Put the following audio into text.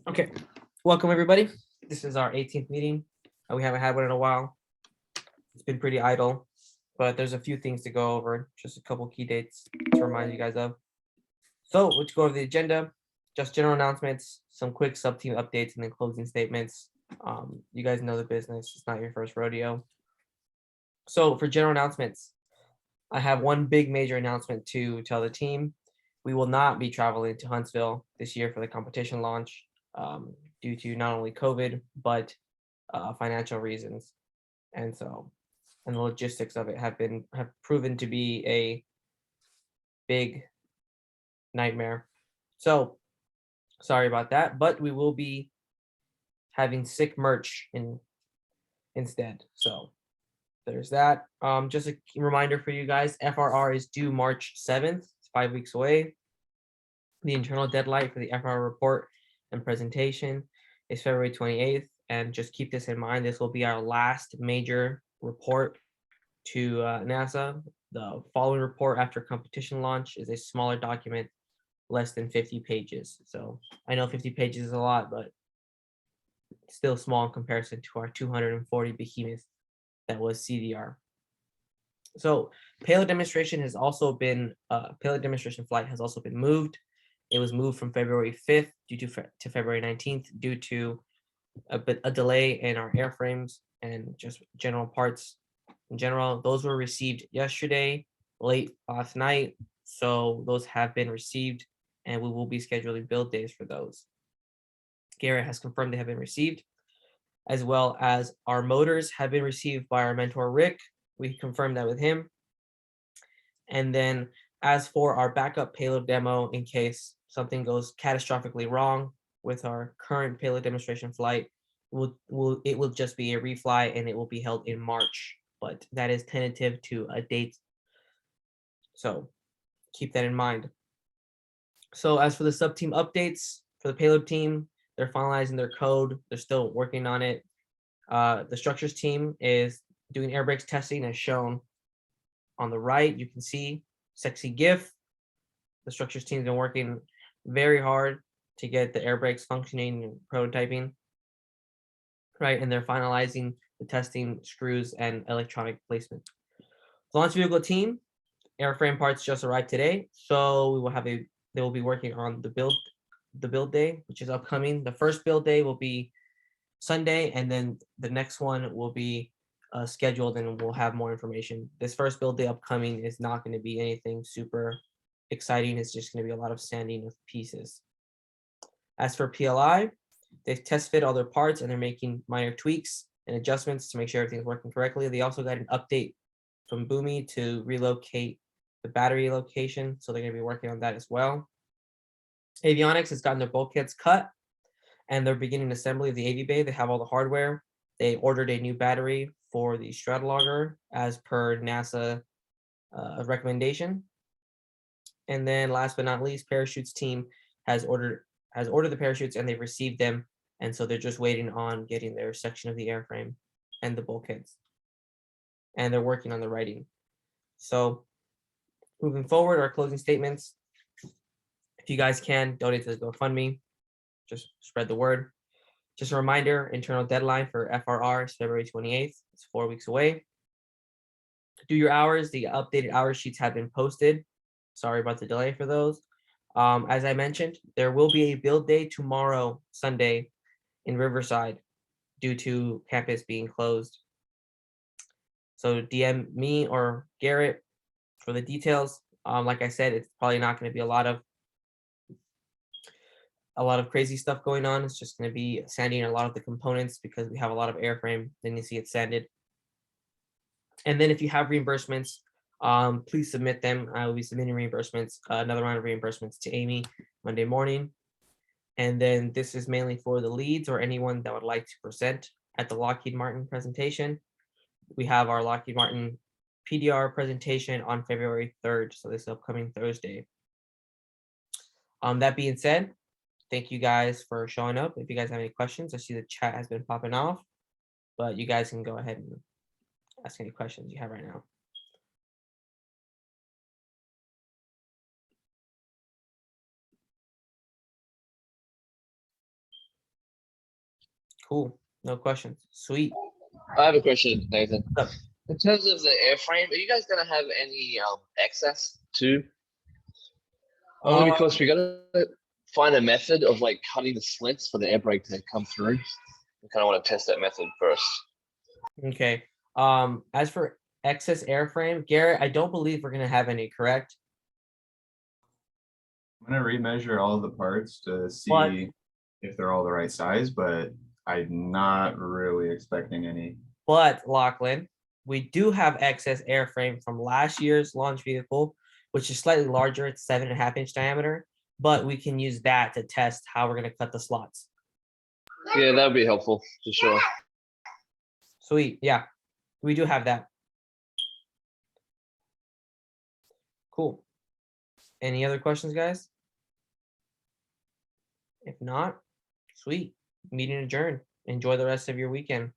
Okay, welcome everybody. This is our 18th meeting. We haven't had one in a while. It's been pretty idle, but there's a few things to go over, just a couple key dates to remind you guys of. So let's go over the agenda, just general announcements, some quick sub-team updates, and then closing statements. You guys know the business. It's not your first rodeo. So for general announcements, I have one big major announcement to tell the team. We will not be traveling to Huntsville this year for the competition launch due to not only COVID, but financial reasons. And the logistics of it have proven to be a big nightmare. So sorry about that, but we will be having sick merch instead. So there's that. Just a reminder for you guys, FRR is due March 7th. It's 5 weeks away. The internal deadline for the FRR report and presentation is February 28th. And just keep this in mind, this will be our last major report to NASA. The following report after competition launch is a smaller document, less than 50 pages. So I know 50 pages is a lot, but still small in comparison to our 240 behemoth that was CDR. So payload demonstration has also been, payload demonstration flight has also been moved. It was moved from February 5th to February 19th due to a delay in our airframes and just general parts in general. Those were received yesterday, late last night. So those have been received and we will be scheduling build days for those. Garrett has confirmed they have been received, as well as our motors have been received by our mentor, Rick. We confirmed that with him. And then as for our backup payload demo, in case something goes catastrophically wrong with our current payload demonstration flight, it will just be a refly and it will be held in March, but that is tentative to a date. So keep that in mind. So as for the sub-team updates for the payload team, they're finalizing their code. They're still working on it. The structures team is doing air brakes testing as shown on the right. You can see sexy GIF. The structures team's been working very hard to get the air brakes functioning and prototyping, right? And they're finalizing the testing, screws, and electronic placement. The launch vehicle team, airframe parts just arrived today, so they will be working on the build day, which is upcoming. The first build day will be Sunday, and then the next one will be scheduled, and we'll have more information. This first build day upcoming is not going to be anything super exciting. It's just going to be a lot of sanding of pieces. As for PLI, they've test fit all their parts and they're making minor tweaks and adjustments to make sure everything's working correctly. They also got an update from Boomi to relocate the battery location, so they're going to be working on that as well. Avionics has gotten their bulkheads cut and they're beginning assembly of the AV bay. They have all the hardware. They ordered a new battery for the Stratologger as per NASA recommendation. And then last but not least, parachutes team has ordered the parachutes and they've received them. And so they're just waiting on getting their section of the airframe and the bulkheads. And they're working on the writing. So moving forward, our closing statements. If you guys can, donate to the GoFundMe. Just spread the word. Just a reminder, internal deadline for FRR is February 28th. It's 4 weeks away. Do your hours. The updated hour sheets have been posted. Sorry about the delay for those. As I mentioned, there will be a build day tomorrow, Sunday, in Riverside due to campus being closed. So DM me or Garrett for the details. Like I said, it's probably not going to be a lot of crazy stuff going on. It's just going to be sanding a lot of the components because we have a lot of airframe. Then you see it sanded. And then if you have reimbursements, please submit them. I will be submitting reimbursements, another round of reimbursements to Amy Monday morning. And then this is mainly for the leads or anyone that would like to present at the Lockheed Martin presentation. We have our Lockheed Martin PDR presentation on February 3rd, so this upcoming Thursday. That being said, thank you guys for showing up. If you guys have any questions, I see the chat has been popping off, but you guys can go ahead and ask any questions you have right now. Cool. No questions. Sweet. I have a question, Nathan. What's up? In terms of the airframe, are you guys gonna have any access to? Only Uh, because we gotta find a method of like cutting the slits for the air brake to come through. We kind of want to test that method first. okay. As for excess airframe, Garrett, I don't believe we're gonna have any, correct? I'm gonna remeasure all of the parts to But see if they're all the right size, but I'm not really expecting any. Lachlan, we do have excess airframe from last year's launch vehicle, which is slightly larger. It's 7.5-inch diameter, but we can use that to test how we're gonna cut the slots. Yeah, that would be helpful for sure. Sweet. Yeah, we do have that. Cool. Any other questions, guys? If not, sweet. Meeting adjourned. Enjoy the rest of your weekend.